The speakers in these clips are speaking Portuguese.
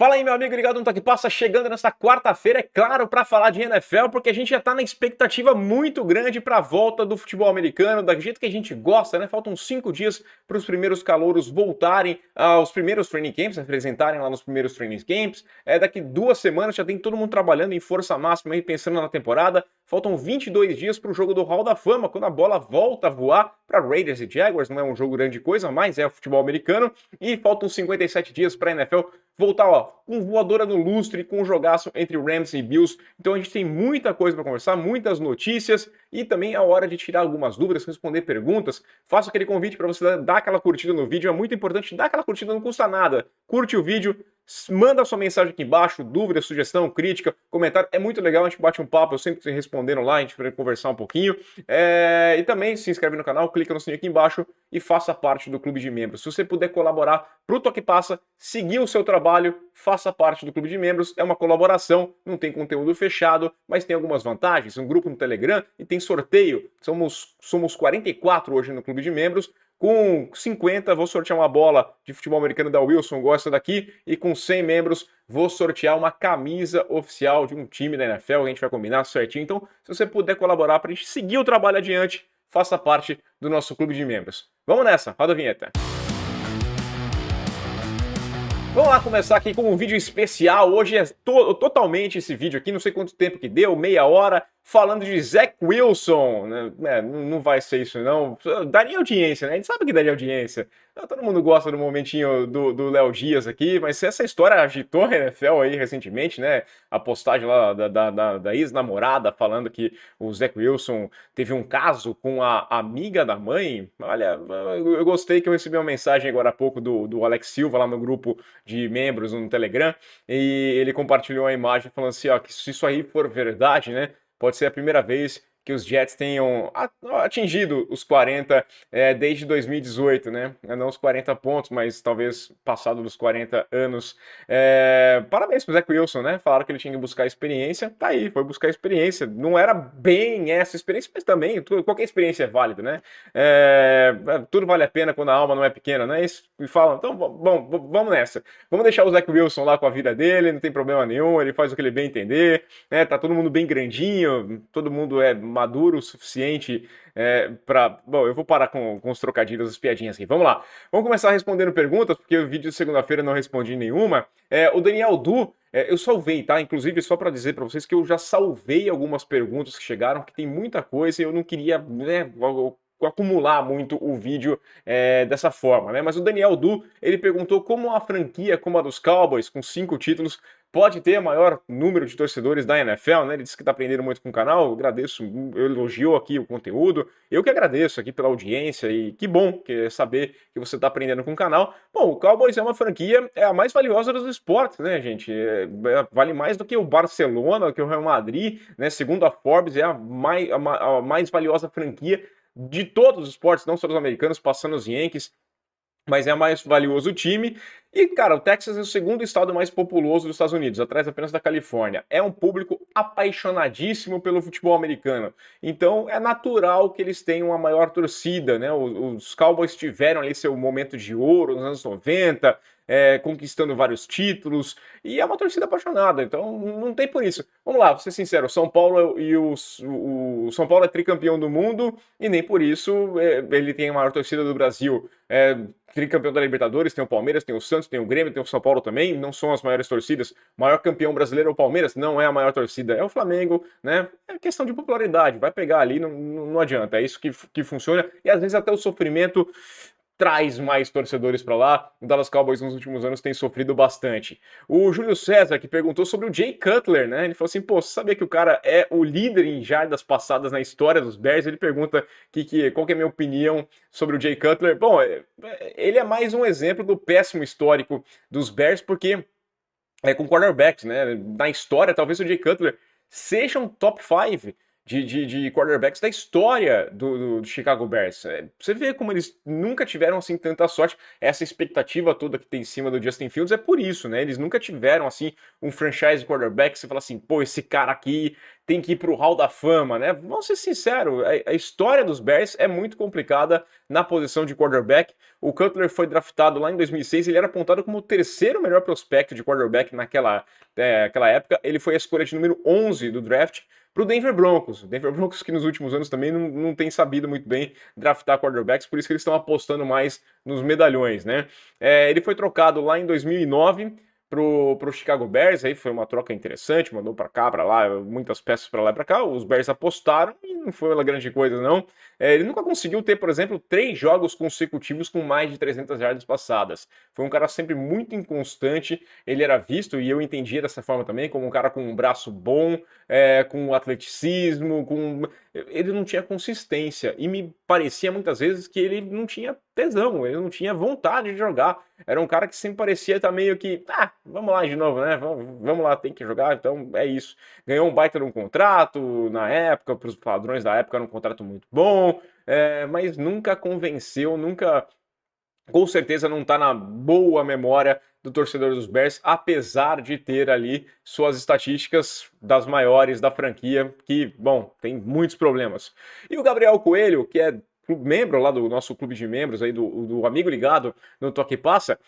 Fala aí, meu amigo ligado no Toque Passa, chegando nesta quarta-feira, é claro, para falar de NFL, porque a gente já tá na expectativa muito grande para a volta do futebol americano, da jeito que a gente gosta, né? Faltam 5 dias para os primeiros calouros voltarem aos primeiros training camps, se apresentarem lá nos primeiros training camps. Daqui 2 semanas já tem todo mundo trabalhando em força máxima aí, pensando na temporada. Faltam 22 dias para o jogo do Hall da Fama, quando a bola volta a voar para Raiders e Jaguars. Não é um jogo grande coisa, mas é o futebol americano. E faltam 57 dias para a NFL voltar, ó, com voadora no lustre, com um jogaço entre Rams e Bills. Então a gente tem muita coisa para conversar, muitas notícias e também é hora de tirar algumas dúvidas, responder perguntas. Faço aquele convite para você dar aquela curtida no vídeo, é muito importante, dar aquela curtida, não custa nada. Curte o vídeo, manda sua mensagem aqui embaixo, dúvida, sugestão, crítica, comentário, é muito legal, a gente bate um papo, eu sempre respondendo lá, a gente vai conversar um pouquinho. E também se inscreve no canal, clica no sininho aqui embaixo e faça parte do clube de membros. Se você puder colaborar pro Toque Passa, seguir o seu trabalho, faça parte do clube de membros, é uma colaboração, não tem conteúdo fechado, mas tem algumas vantagens, um grupo no Telegram e tem sorteio. Somos 44 hoje no clube de membros. Com 50, vou sortear uma bola de futebol americano da Wilson, gosta daqui. E com 100 membros, vou sortear uma camisa oficial de um time da NFL. A gente vai combinar certinho. Então, se você puder colaborar para a gente seguir o trabalho adiante, faça parte do nosso clube de membros. Vamos nessa, roda a vinheta. Vamos lá começar aqui com um vídeo especial. Hoje é totalmente esse vídeo aqui, não sei quanto tempo que deu, meia hora, falando de Zach Wilson, né? Não vai ser isso não, daria audiência, né? A gente sabe que daria audiência. Todo mundo gosta do momentinho do Léo Dias aqui, mas essa história agitou a NFL aí recentemente, né? A postagem lá da ex-namorada falando que o Zach Wilson teve um caso com a amiga da mãe. Olha, eu gostei que eu recebi uma mensagem agora há pouco do Alex Silva lá no grupo de membros no Telegram, e ele compartilhou a imagem falando assim, ó, que se isso aí for verdade, né, pode ser a primeira vez que os Jets tenham atingido os 40 desde 2018, né? Não os 40 pontos, mas talvez passado dos 40 anos. Parabéns pro Zach Wilson, né? Falaram que ele tinha que buscar experiência, tá aí, foi buscar experiência. Não era bem essa experiência, mas também qualquer experiência é válida, né? Tudo vale a pena quando a alma não é pequena, né? E falam, então, bom, vamos nessa. Vamos deixar o Zach Wilson lá com a vida dele, não tem problema nenhum, ele faz o que ele bem entender, né? Tá todo mundo bem grandinho, todo mundo é maduro o suficiente para... Bom, eu vou parar com os trocadilhos, as piadinhas aqui. Vamos lá. Vamos começar respondendo perguntas, porque o vídeo de segunda-feira eu não respondi nenhuma. O Daniel Du, eu salvei, tá? Inclusive, só para dizer para vocês que eu já salvei algumas perguntas que chegaram, que tem muita coisa e eu não queria, né, acumular muito o vídeo dessa forma, né? Mas o Daniel Du, ele perguntou como uma franquia como a dos Cowboys, com 5 títulos, pode ter maior número de torcedores da NFL, né? Ele disse que tá aprendendo muito com o canal, eu agradeço, eu elogio aqui o conteúdo, eu que agradeço aqui pela audiência e que bom que saber que você tá aprendendo com o canal. Bom, o Cowboys é uma franquia, é a mais valiosa dos esportes, né, gente? Vale mais do que o Barcelona, do que o Real Madrid, né? Segundo a Forbes, é a mais valiosa franquia de todos os esportes, não só dos americanos, passando os Yankees, mas é o mais valioso time. E, cara, o Texas é o segundo estado mais populoso dos Estados Unidos, atrás apenas da Califórnia. É um público apaixonadíssimo pelo futebol americano. Então, é natural que eles tenham a maior torcida, né? Os Cowboys tiveram ali seu momento de ouro nos anos 90, conquistando vários títulos, e é uma torcida apaixonada, então não tem por isso. Vamos lá, vou ser sincero, o São Paulo o São Paulo é tricampeão do mundo, e nem por isso ele tem a maior torcida do Brasil. Tricampeão da Libertadores, tem o Palmeiras, tem o Santos, tem o Grêmio, tem o São Paulo também, não são as maiores torcidas. O maior campeão brasileiro é o Palmeiras, não é a maior torcida, é o Flamengo, né? É questão de popularidade, vai pegar ali, não adianta, é isso que funciona, e às vezes até o sofrimento traz mais torcedores para lá. O Dallas Cowboys nos últimos anos tem sofrido bastante. O Júlio César, que perguntou sobre o Jay Cutler, né? Ele falou assim, pô, você sabia que o cara é o líder em jardas passadas na história dos Bears? Ele pergunta qual que é a minha opinião sobre o Jay Cutler. Bom, ele é mais um exemplo do péssimo histórico dos Bears, porque com quarterbacks, né? Na história, talvez o Jay Cutler seja um top 5 de quarterbacks da história do Chicago Bears. Você vê como eles nunca tiveram assim tanta sorte. Essa expectativa toda que tem em cima do Justin Fields é por isso, né? Eles nunca tiveram assim um franchise quarterback que você fala assim, pô, esse cara aqui tem que ir pro Hall da Fama, né? Vamos ser sinceros, a história dos Bears é muito complicada na posição de quarterback. O Cutler foi draftado lá em 2006, ele era apontado como o terceiro melhor prospecto de quarterback aquela época. Ele foi a escolha de número 11 do draft para o Denver Broncos. O Denver Broncos que nos últimos anos também não tem sabido muito bem draftar quarterbacks, por isso que eles estão apostando mais nos medalhões, né? Ele foi trocado lá em 2009 pro Chicago Bears, aí foi uma troca interessante, mandou para cá, para lá, muitas peças para lá e para cá, os Bears apostaram e não foi uma grande coisa não. Ele nunca conseguiu ter, por exemplo, 3 jogos consecutivos com mais de 300 jardas passadas. Foi um cara sempre muito inconstante, ele era visto, e eu entendia dessa forma também, como um cara com um braço bom, com atleticismo, ele não tinha consistência, e me parecia muitas vezes que ele não tinha tesão, ele não tinha vontade de jogar. Era um cara que sempre parecia estar meio que, vamos lá de novo, né? Vamos lá, tem que jogar, então é isso. Ganhou um baita de um contrato na época, para os padrões da época era um contrato muito bom, mas nunca convenceu, nunca, com certeza não está na boa memória do torcedor dos Bears, apesar de ter ali suas estatísticas das maiores da franquia, que, bom, tem muitos problemas. E o Gabriel Coelho, que é membro lá do nosso clube de membros aí do Amigo Ligado no Toque Passa,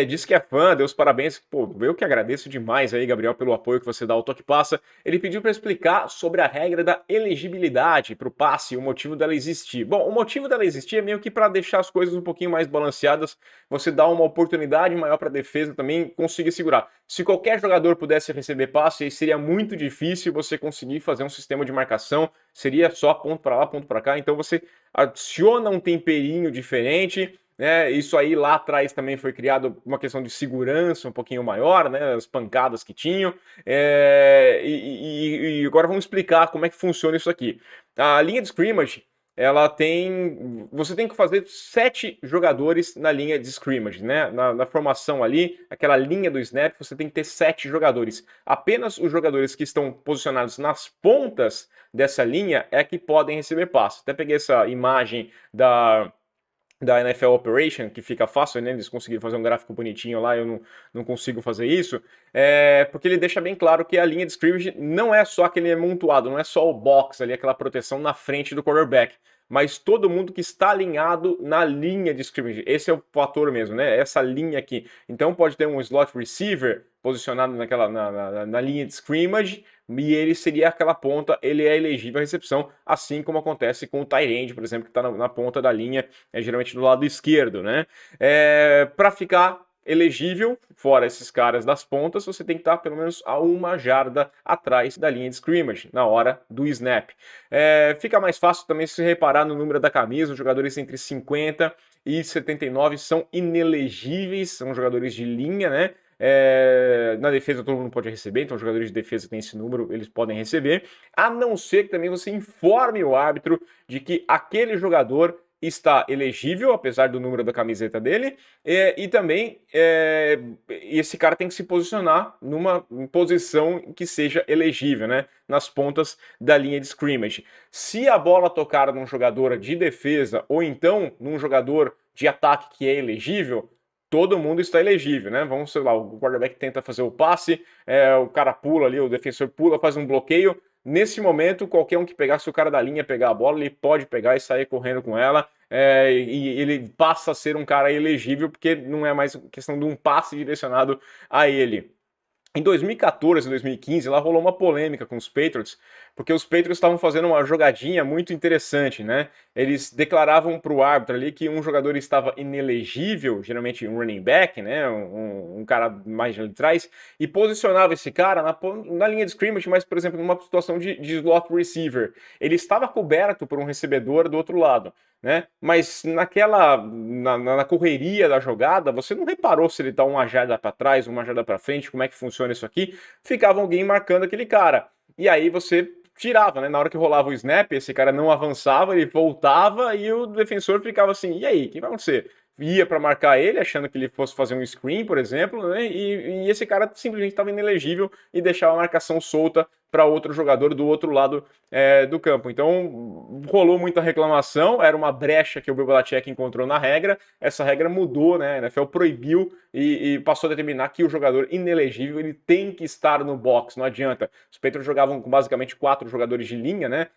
disse que é fã, deu os parabéns. Pô, eu que agradeço demais aí, Gabriel, pelo apoio que você dá ao Toque Passa. Ele pediu para explicar sobre a regra da elegibilidade para o passe, o motivo dela existir. Bom, o motivo dela existir é meio que para deixar as coisas um pouquinho mais balanceadas, você dá uma oportunidade maior para a defesa também conseguir segurar. Se qualquer jogador pudesse receber passe, aí seria muito difícil você conseguir fazer um sistema de marcação, seria só ponto para lá, ponto para cá, então você adiciona um temperinho diferente, né? Isso aí lá atrás também foi criado uma questão de segurança um pouquinho maior, né? As pancadas que tinham. E agora vamos explicar como é que funciona isso aqui. A linha de scrimmage, você tem que fazer 7 jogadores na linha de scrimmage, né? Na formação ali, aquela linha do snap, você tem que ter 7 jogadores. Apenas os jogadores que estão posicionados nas pontas dessa linha é que podem receber passe. Até peguei essa imagem da NFL Operation, que fica fácil, né? Eles conseguiram fazer um gráfico bonitinho lá, eu não consigo fazer isso, porque ele deixa bem claro que a linha de scrimmage não é só aquele amontoado, não é só o box ali, aquela proteção na frente do quarterback, mas todo mundo que está alinhado na linha de scrimmage. Esse é o fator mesmo, né? Essa linha aqui. Então pode ter um slot receiver posicionado na linha de scrimmage, e ele seria aquela ponta, ele é elegível à recepção, assim como acontece com o tight end, por exemplo, que está na ponta da linha, geralmente do lado esquerdo, né? Para ficar elegível, fora esses caras das pontas, você tem que estar pelo menos a 1 jarda atrás da linha de scrimmage, na hora do snap. Fica mais fácil também se reparar no número da camisa, os jogadores entre 50 e 79 são inelegíveis, são jogadores de linha, né? Na defesa todo mundo pode receber, então os jogadores de defesa têm esse número, eles podem receber, a não ser que também você informe o árbitro de que aquele jogador está elegível, apesar do número da camiseta dele, e também esse cara tem que se posicionar numa posição que seja elegível, né? Nas pontas da linha de scrimmage. Se a bola tocar num jogador de defesa ou então num jogador de ataque que é elegível, todo mundo está elegível, né? Vamos, sei lá, o quarterback tenta fazer o passe, o cara pula ali, o defensor pula, faz um bloqueio. Nesse momento, qualquer um que pegar, se o cara da linha pegar a bola, ele pode pegar e sair correndo com ela, e ele passa a ser um cara elegível, porque não é mais questão de um passe direcionado a ele. Em 2014 e 2015, lá rolou uma polêmica com os Patriots, porque os Patriots estavam fazendo uma jogadinha muito interessante, né? Eles declaravam para o árbitro ali que um jogador estava inelegível, geralmente um running back, né? Um cara mais de trás, e posicionava esse cara na linha de scrimmage, mas, por exemplo, numa situação de slot receiver. Ele estava coberto por um recebedor do outro lado, né? Mas na correria da jogada, você não reparou se ele tá 1 jarda para trás, 1 jarda para frente, como é que funciona isso aqui. Ficava alguém marcando aquele cara. E aí você tirava, né? Na hora que rolava o snap, esse cara não avançava, ele voltava e o defensor ficava assim, e aí, o que vai acontecer? Ia para marcar ele, achando que ele fosse fazer um screen, por exemplo, né? E esse cara simplesmente estava inelegível e deixava a marcação solta para outro jogador do outro lado do campo. Então rolou muita reclamação, era uma brecha que o Bill Belichick encontrou na regra, essa regra mudou, né? A NFL proibiu e passou a determinar que o jogador inelegível ele tem que estar no box, não adianta. Os Patriots jogavam com basicamente 4 jogadores de linha, né?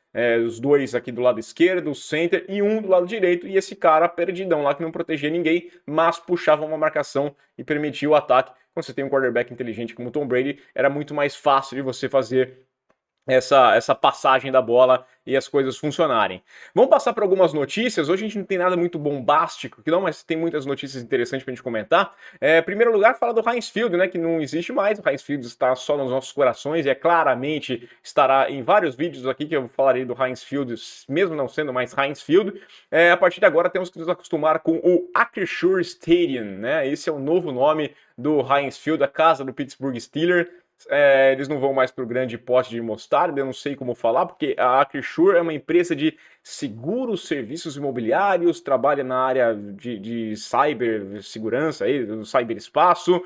Os 2 aqui do lado esquerdo, o center e um do lado direito, e esse cara perdidão lá que não protegia ninguém, mas puxava uma marcação e permitia o ataque. Quando você tem um quarterback inteligente como o Tom Brady, era muito mais fácil de você fazer essa passagem da bola e as coisas funcionarem. Vamos passar para algumas notícias. Hoje a gente não tem nada muito bombástico, não, mas tem muitas notícias interessantes para a gente comentar. Em primeiro lugar, fala do Heinz Field, né, que não existe mais. O Heinz Field está só nos nossos corações e claramente estará em vários vídeos aqui que eu falarei do Heinz Field, mesmo não sendo mais Heinz Field. A partir de agora temos que nos acostumar com o Acrisure Stadium, né? Esse é o novo nome do Heinz Field, a casa do Pittsburgh Steelers. Eles não vão mais para o grande pote de mostarda, eu não sei como falar, porque a Acrisure é uma empresa de seguros, serviços imobiliários, trabalha na área de cibersegurança, do ciberespaço,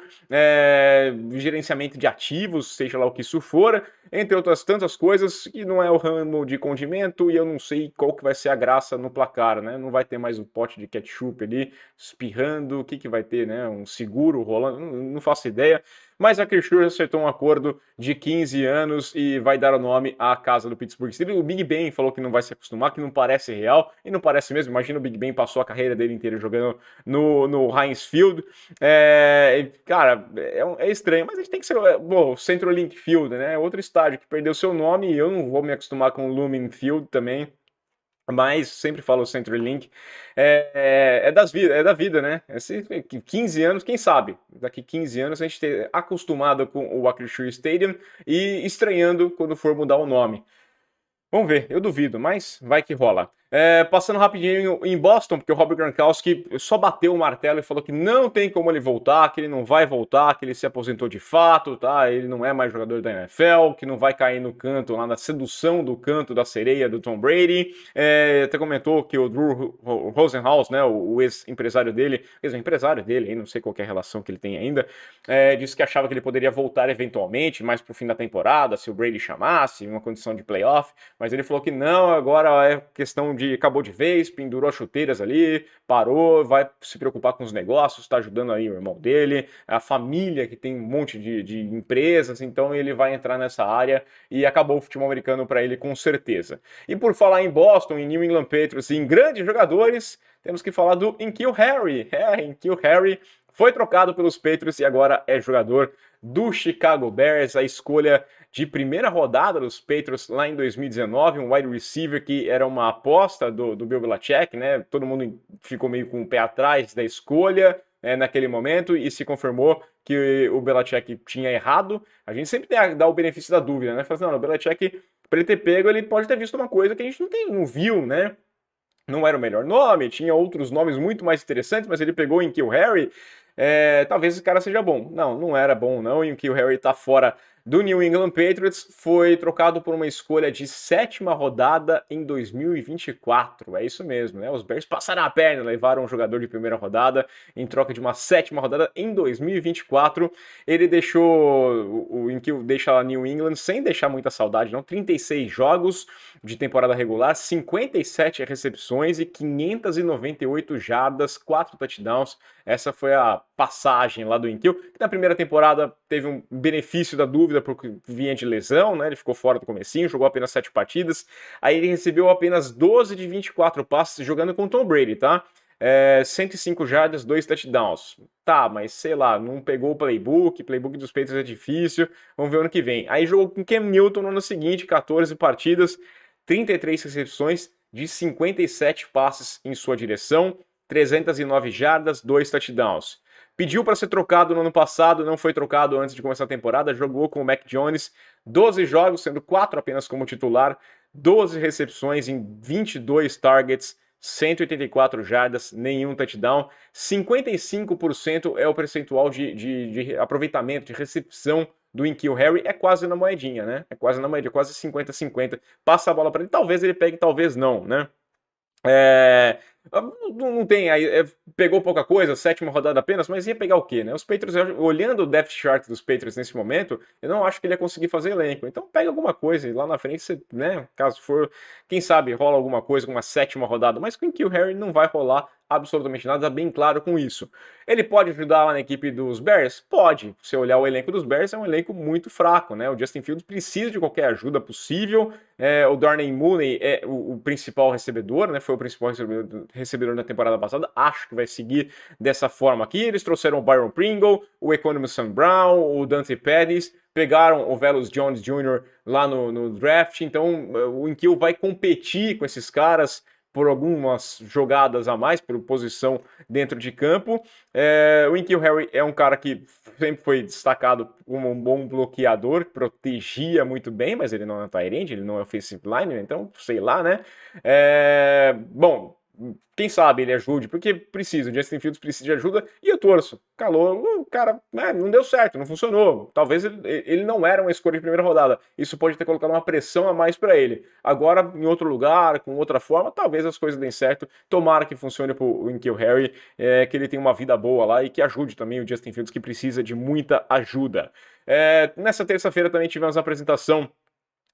gerenciamento de ativos, seja lá o que isso for, entre outras tantas coisas, que não é o ramo de condimento, e eu não sei qual que vai ser a graça no placar, né? Não vai ter mais um pote de ketchup ali espirrando, o que que vai ter, né? Um seguro rolando, não faço ideia. Mas a Acrisure acertou um acordo de 15 anos e vai dar o nome à casa do Pittsburgh Steelers. O Big Ben falou que não vai se acostumar, que não parece real, e não parece mesmo. Imagina o Big Ben passou a carreira dele inteira jogando no Heinz Field. Cara, é estranho, mas a gente tem que ser... Bom, o CenturyLink Field, né? Outro estádio que perdeu seu nome, e eu não vou me acostumar com o Lumen Field também. Mas sempre falo CenturyLink, é da vida, né? 15 anos, quem sabe? Daqui 15 anos a gente ter acostumado com o Acrisure Stadium e estranhando quando for mudar o nome. Vamos ver, eu duvido, mas vai que rola. Passando rapidinho em Boston, porque o Rob Gronkowski só bateu o martelo e falou que não tem como ele voltar, que ele não vai voltar, que ele se aposentou de fato, tá? Ele não é mais jogador da NFL, que não vai cair no canto, lá na sedução do canto da sereia do Tom Brady. Até comentou que o Drew Rosenhaus, né, o ex-empresário dele, não sei qual é a relação que ele tem ainda, disse que achava que ele poderia voltar eventualmente, mais pro fim da temporada, se o Brady chamasse, em uma condição de playoff, mas ele falou que não, agora é questão de acabou de vez, pendurou as chuteiras ali, parou, vai se preocupar com os negócios, está ajudando aí o irmão dele, a família que tem um monte de empresas, então ele vai entrar nessa área e acabou o futebol americano para ele com certeza. E por falar em Boston, em New England Patriots e em grandes jogadores, temos que falar do N'Keal Harry. N'Keal Harry foi trocado pelos Patriots e agora é jogador do Chicago Bears, a escolha de primeira rodada dos Patriots lá em 2019, um wide receiver que era uma aposta do Bill Belichick, né? Todo mundo ficou meio com o pé atrás da escolha naquele momento e se confirmou que o Belichick tinha errado. A gente sempre dá o benefício da dúvida, né? Fala assim, não, o Belichick, para ele ter pego, ele pode ter visto uma coisa que a gente não viu, né? Não era o melhor nome, tinha outros nomes muito mais interessantes, mas ele pegou em N'Keal Harry. Talvez esse cara seja bom. Não era bom não, e o N'Keal Harry tá fora do New England Patriots, foi trocado por uma escolha de 7ª rodada em 2024. É isso mesmo, né? Os Bears passaram a perna, levaram um jogador de primeira rodada em troca de uma 7ª rodada em 2024. Ele deixou o N'Keal deixa a New England sem deixar muita saudade, não. 36 jogos de temporada regular, 57 recepções e 598 jardas, 4 touchdowns. Essa foi a passagem lá do N'Keal, que na primeira temporada teve um benefício da dúvida porque vinha de lesão, né? Ele ficou fora do comecinho, jogou apenas 7 partidas. Aí ele recebeu apenas 12 de 24 passes jogando com o Tom Brady, tá? 105 jardas, 2 touchdowns. Tá, mas sei lá, não pegou o playbook dos Patriots é difícil, vamos ver ano que vem. Aí jogou com Cam Newton no ano seguinte, 14 partidas, 33 recepções de 57 passes em sua direção, 309 jardas, 2 touchdowns. Pediu para ser trocado no ano passado, não foi trocado antes de começar a temporada, jogou com o Mac Jones 12 jogos, sendo 4 apenas como titular, 12 recepções em 22 targets, 184 jardas, nenhum touchdown, 55% é o percentual de aproveitamento, de recepção do N'Keal Harry, é quase na moedinha, né? É quase na moedinha, quase 50-50. Passa a bola para ele, talvez ele pegue, talvez não, né? Não tem, aí pegou pouca coisa, sétima rodada apenas, mas ia pegar o quê, né? Os Patriots, olhando o depth chart dos Patriots nesse momento, eu não acho que ele ia conseguir fazer elenco. Então pega alguma coisa e lá na frente, você, né, caso for, quem sabe rola alguma coisa com uma sétima rodada, mas com o N'Keal Harry não vai rolar absolutamente nada, tá bem claro com isso. Ele pode ajudar lá na equipe dos Bears? Pode. Se olhar o elenco dos Bears, é um elenco muito fraco, né? O Justin Fields precisa de qualquer ajuda possível. O Darnay Mooney é o principal recebedor, né? Foi o principal recebedor na temporada passada. Acho que vai seguir dessa forma aqui. Eles trouxeram o Byron Pringle, o Economist Sam Brown, o Dante Pettis, pegaram o Velus Jones Jr. lá no draft. Então o N'Keal vai competir com esses caras por algumas jogadas a mais, por posição dentro de campo. O N'Keal Harry é um cara que sempre foi destacado como um bom bloqueador, protegia muito bem, mas ele não é tight end, ele não é offensive lineman, então sei lá, né? Bom, quem sabe ele ajude, porque precisa, o Justin Fields precisa de ajuda, e eu torço. Calou, o cara, não deu certo, não funcionou. Talvez ele não era uma escolha de primeira rodada. Isso pode ter colocado uma pressão a mais para ele. Agora, em outro lugar, com outra forma, talvez as coisas deem certo. Tomara que funcione pro N'Keal Harry, que ele tenha uma vida boa lá e que ajude também o Justin Fields, que precisa de muita ajuda. Nessa terça-feira também tivemos a apresentação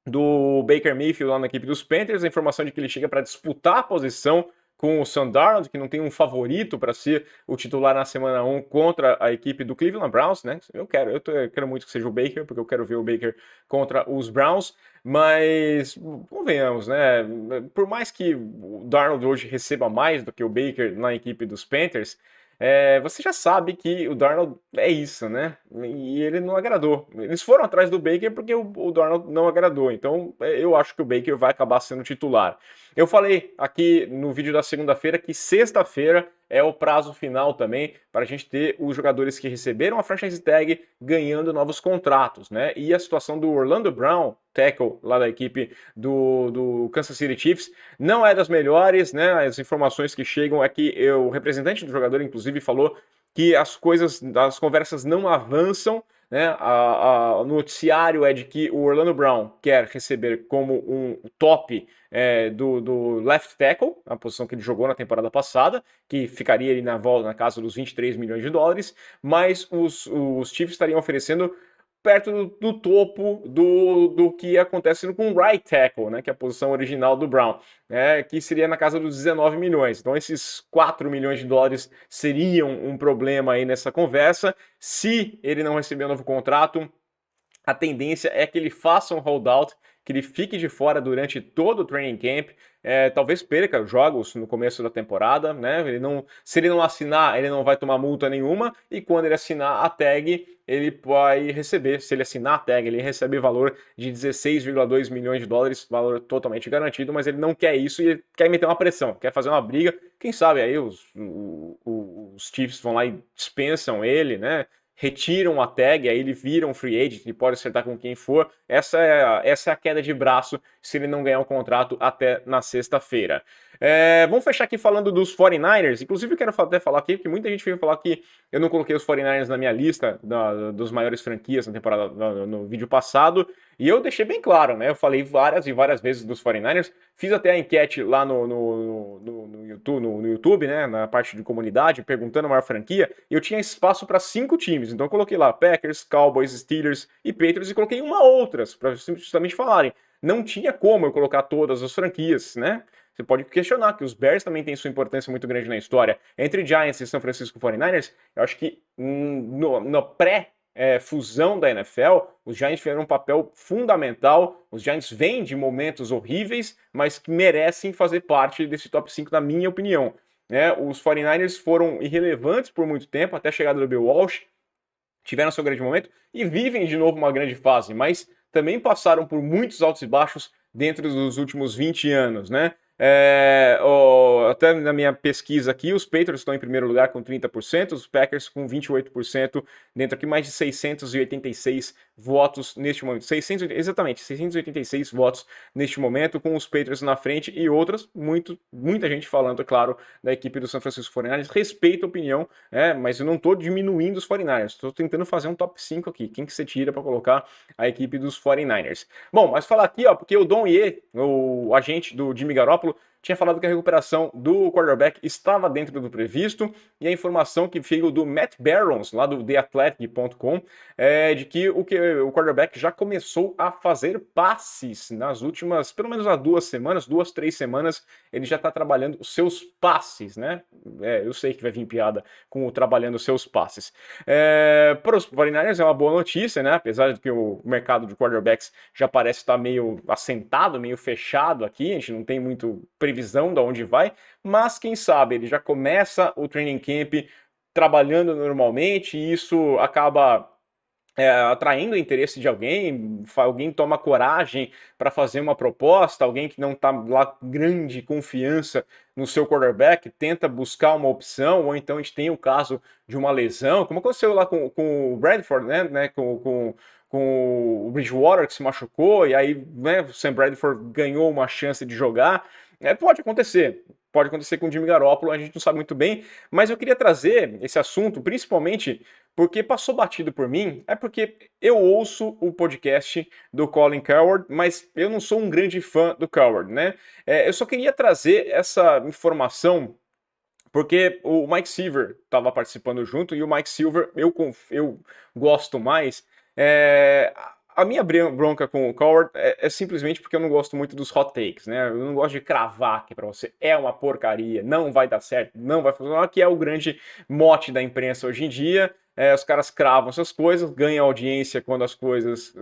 do Baker Mayfield lá na equipe dos Panthers, a informação de que ele chega para disputar a posição com o Sam Darnold, que não tem um favorito para ser o titular na semana 1 contra a equipe do Cleveland Browns, né? Eu quero muito que seja o Baker, porque eu quero ver o Baker contra os Browns, mas convenhamos, né? Por mais que o Darnold hoje receba mais do que o Baker na equipe dos Panthers, você já sabe que o Darnold é isso, né? E ele não agradou. Eles foram atrás do Baker porque o Darnold não agradou. Então eu acho que o Baker vai acabar sendo titular. Eu falei aqui no vídeo da segunda-feira que sexta-feira é o prazo final também para a gente ter os jogadores que receberam a franchise tag ganhando novos contratos, né? E a situação do Orlando Brown, tackle lá da equipe do Kansas City Chiefs, não é das melhores, né? As informações que chegam é que o representante do jogador, inclusive, falou que as conversas não avançam, né? O noticiário é de que o Orlando Brown quer receber como um top do left tackle, a posição que ele jogou na temporada passada, que ficaria ali na casa dos 23 milhões de dólares, mas os Chiefs estariam oferecendo perto do topo do que acontece com o right tackle, né, que é a posição original do Brown, que seria na casa dos 19 milhões. Então esses 4 milhões de dólares seriam um problema aí nessa conversa. Se ele não receber um novo contrato, a tendência é que ele faça um holdout, que ele fique de fora durante todo o training camp, talvez perca jogos no começo da temporada, né? Se ele não assinar, ele não vai tomar multa nenhuma, e quando ele assinar a tag, ele vai receber, se ele assinar a tag, ele recebe valor de 16,2 milhões de dólares, valor totalmente garantido, mas ele não quer isso e ele quer meter uma pressão, quer fazer uma briga. Quem sabe aí os Chiefs vão lá e dispensam ele, né? Retiram a tag, aí ele vira um free agent, ele pode acertar com quem for. Essa é a queda de braço se ele não ganhar um contrato até na sexta-feira. Vamos fechar aqui falando dos 49ers. Inclusive eu quero até falar aqui, porque muita gente veio falar que eu não coloquei os 49ers na minha lista dos maiores franquias na temporada no vídeo passado, e eu deixei bem claro, né? Eu falei várias e várias vezes dos 49ers, fiz até a enquete lá no YouTube, né? Na parte de comunidade, perguntando a maior franquia, e eu tinha espaço para 5 times, então eu coloquei lá Packers, Cowboys, Steelers e Patriots, e coloquei uma outras, para justamente falarem. Não tinha como eu colocar todas as franquias, né? Você pode questionar que os Bears também têm sua importância muito grande na história. Entre Giants e São Francisco 49ers, eu acho que no pré-fusão da NFL, os Giants tiveram um papel fundamental. Os Giants vêm de momentos horríveis, mas que merecem fazer parte desse top 5, na minha opinião. Os 49ers foram irrelevantes por muito tempo, até a chegada do Bill Walsh, tiveram seu grande momento e vivem de novo uma grande fase, mas também passaram por muitos altos e baixos dentro dos últimos 20 anos, né? Até na minha pesquisa aqui, os Patriots estão em primeiro lugar com 30%, os Packers com 28%, dentro aqui mais de 686 votos neste momento. 686 votos neste momento, com os Patriots na frente e outras, muita gente falando, é claro, da equipe do San Francisco 49ers. Respeito a opinião, mas eu não estou diminuindo os 49ers, estou tentando fazer um top 5 aqui. Quem que você tira para colocar a equipe dos 49ers? Bom, mas falar aqui, porque o Don Ye, o agente do Jimmy Garoppolo, tinha falado que a recuperação do quarterback estava dentro do previsto, e a informação que veio do Matt Barons, lá do TheAthletic.com, é de que o quarterback já começou a fazer passes nas últimas, pelo menos há 2 semanas, 2, 3 semanas, ele já está trabalhando os seus passes, né? Eu sei que vai vir piada com o trabalhando os seus passes. Para os 49ers é uma boa notícia, né? Apesar de que o mercado de quarterbacks já parece estar meio assentado, meio fechado aqui, a gente não tem muito previsão de onde vai, mas quem sabe ele já começa o training camp trabalhando normalmente e isso acaba atraindo o interesse de alguém toma coragem para fazer uma proposta, alguém que não está lá grande confiança no seu quarterback, tenta buscar uma opção, ou então a gente tem o caso de uma lesão, como aconteceu lá com o Bradford, né com o Bridgewater que se machucou, e aí né, o Sam Bradford ganhou uma chance de jogar. Pode acontecer com o Jimmy Garoppolo, a gente não sabe muito bem, mas eu queria trazer esse assunto principalmente porque passou batido por mim, é porque eu ouço o podcast do Colin Cowherd, mas eu não sou um grande fã do Cowherd, né? Eu só queria trazer essa informação porque o Mike Silver estava participando junto e o Mike Silver eu gosto mais. A minha bronca com o Cowherd é simplesmente porque eu não gosto muito dos hot takes, né? Eu não gosto de cravar aqui pra você. É uma porcaria, não vai dar certo, não vai funcionar, que é o grande mote da imprensa hoje em dia. Os caras cravam essas coisas, ganham audiência quando as coisas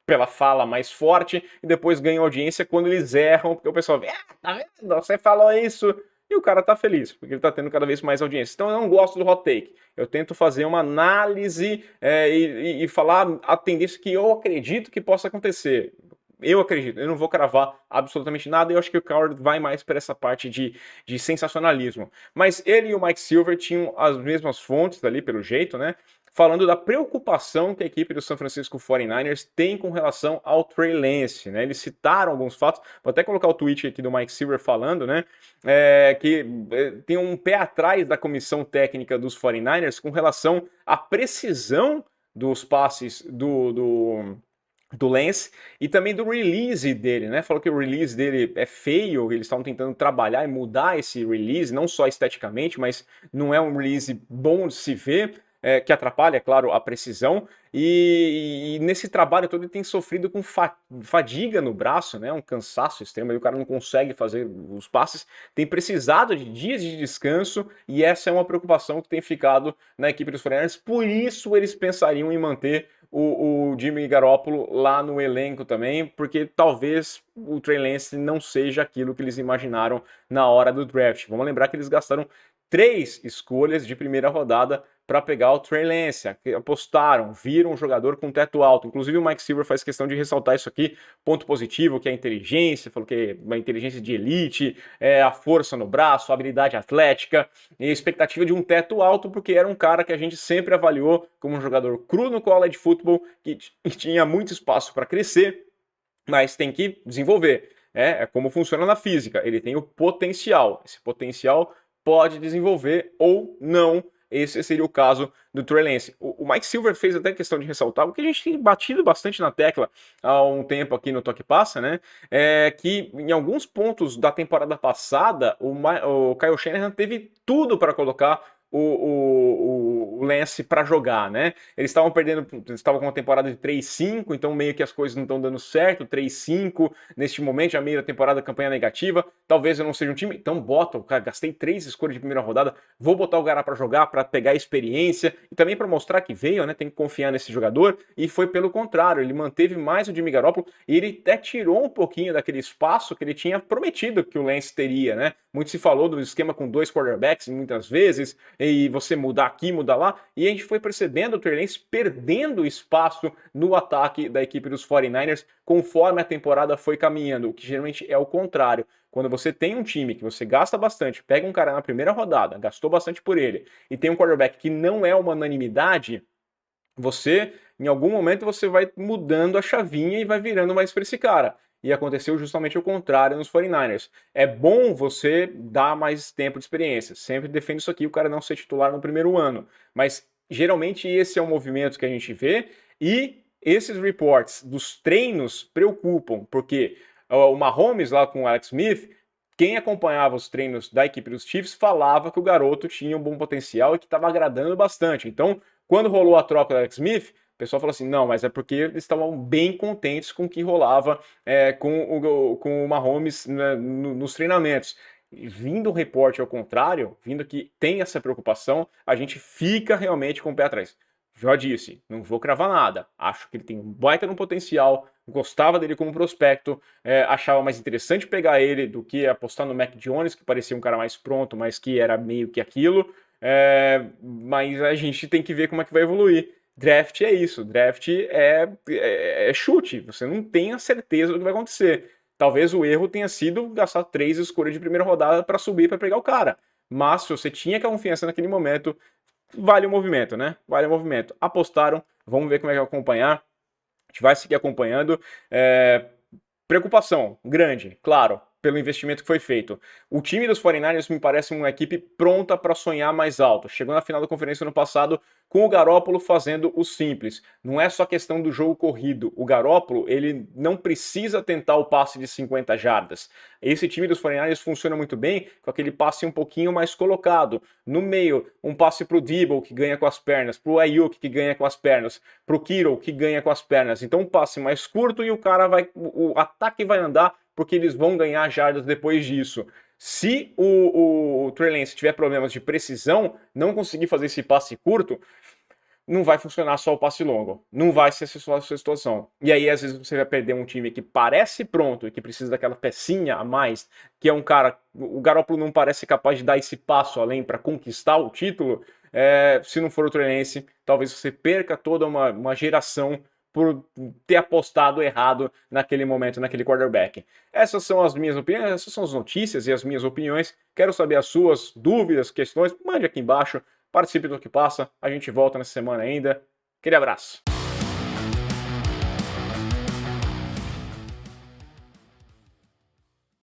pela fala mais forte e depois ganham audiência quando eles erram, porque o pessoal vê, tá vendo? Você falou isso. E o cara tá feliz, porque ele tá tendo cada vez mais audiência. Então eu não gosto do hot take. Eu tento fazer uma análise e falar a tendência que eu acredito que possa acontecer. Eu acredito, eu não vou cravar absolutamente nada, e eu acho que o Cowherd vai mais para essa parte de sensacionalismo. Mas ele e o Mike Silver tinham as mesmas fontes ali, pelo jeito, né? Falando da preocupação que a equipe do San Francisco 49ers tem com relação ao Trey Lance, né? Eles citaram alguns fatos, vou até colocar o tweet aqui do Mike Silver falando, né? Que tem um pé atrás da comissão técnica dos 49ers com relação à precisão dos passes do Lance e também do release dele, né? Falou que o release dele é feio, eles estão tentando trabalhar e mudar esse release, não só esteticamente, mas não é um release bom de se ver. Que atrapalha, é claro, a precisão, e nesse trabalho todo ele tem sofrido com fadiga no braço, né, um cansaço extremo, aí o cara não consegue fazer os passes, tem precisado de dias de descanso, e essa é uma preocupação que tem ficado na equipe dos 49ers, por isso eles pensariam em manter o Jimmy Garoppolo lá no elenco também, porque talvez o Trey Lance não seja aquilo que eles imaginaram na hora do draft. Vamos lembrar que eles gastaram 3 escolhas de primeira rodada para pegar o Trey Lance, apostaram, viram um jogador com teto alto. Inclusive o Mike Silver faz questão de ressaltar isso aqui, ponto positivo, que é a inteligência, falou que é uma inteligência de elite, a força no braço, a habilidade atlética e a expectativa de um teto alto, porque era um cara que a gente sempre avaliou como um jogador cru no college football, que tinha muito espaço para crescer, mas tem que desenvolver. É como funciona na física, ele tem o potencial, esse potencial pode desenvolver ou não. Esse seria o caso do Trey Lance. O Mike Silver fez até questão de ressaltar, o que a gente tem batido bastante na tecla há um tempo aqui no Toque Passa, né? Que em alguns pontos da temporada passada, o Kyle Shanahan teve tudo para colocar o Lance para jogar, né? Eles estavam com uma temporada de 3-5, então meio que as coisas não estão dando certo, 3-5 neste momento, já meio da temporada campanha negativa, talvez eu não seja um time, então bota, cara, gastei 3 escolhas de primeira rodada, vou botar o cara para jogar, para pegar experiência e também para mostrar que veio, né? Tem que confiar nesse jogador, e foi pelo contrário, ele manteve mais o Jimmy Garoppolo e ele até tirou um pouquinho daquele espaço que ele tinha prometido que o Lance teria, né? Muito se falou do esquema com 2 quarterbacks muitas vezes, e você mudar aqui, mudar lá, e a gente foi percebendo o Trey Lance perdendo espaço no ataque da equipe dos 49ers conforme a temporada foi caminhando, o que geralmente é o contrário. Quando você tem um time que você gasta bastante, pega um cara na primeira rodada, gastou bastante por ele, e tem um quarterback que não é uma unanimidade, você, em algum momento, você vai mudando a chavinha e vai virando mais para esse cara. E aconteceu justamente o contrário nos 49ers. É bom você dar mais tempo de experiência. Sempre defendo isso aqui, o cara não ser titular no primeiro ano. Mas geralmente esse é um movimento que a gente vê, e esses reports dos treinos preocupam, porque o Mahomes lá com o Alex Smith quem acompanhava os treinos da equipe dos Chiefs falava que o garoto tinha um bom potencial e que estava agradando bastante. Então, quando rolou a troca do Alex Smith, o pessoal falou assim, não, mas é porque eles estavam bem contentes com o que rolava com o Mahomes, né, nos treinamentos. E vindo um reporte ao contrário, vindo que tem essa preocupação, a gente fica realmente com o pé atrás. Já disse, não vou cravar nada. Acho que ele tem um baita no potencial, gostava dele como prospecto, achava mais interessante pegar ele do que apostar no Mac Jones, que parecia um cara mais pronto, mas que era meio que aquilo. Mas a gente tem que ver como é que vai evoluir. Draft é isso, draft é chute, você não tem a certeza do que vai acontecer. Talvez o erro tenha sido gastar 3 escolhas de primeira rodada para subir para pegar o cara. Mas se você tinha confiança naquele momento, vale o movimento, né? Vale o movimento. Apostaram, vamos ver como é que vai acompanhar. A gente vai seguir acompanhando. Preocupação grande, claro, pelo investimento que foi feito. O time dos 49ers me parece uma equipe pronta para sonhar mais alto. Chegou na final da conferência no passado com o Garoppolo fazendo o simples. Não é só questão do jogo corrido. O Garoppolo, ele não precisa tentar o passe de 50 jardas. Esse time dos 49ers funciona muito bem com aquele passe um pouquinho mais colocado. No meio, um passe para o Deebo, que ganha com as pernas, para o Ayuk, que ganha com as pernas, para o Kittle, que ganha com as pernas. Então um passe mais curto e o cara vai... O ataque vai andar porque eles vão ganhar jardas depois disso. Se o Trey Lance tiver problemas de precisão, não conseguir fazer esse passe curto, não vai funcionar só o passe longo. Não vai ser essa situação. E aí, às vezes, você vai perder um time que parece pronto e que precisa daquela pecinha a mais, que é um cara... O Garoppolo não parece capaz de dar esse passo além para conquistar o título. Se não for o Trey Lance, talvez você perca toda uma geração por ter apostado errado naquele momento, naquele quarterback. Essas são as minhas opiniões, essas são as notícias e as minhas opiniões. Quero saber as suas dúvidas, questões, mande aqui embaixo, participe do que passa. A gente volta nessa semana ainda. Aquele abraço.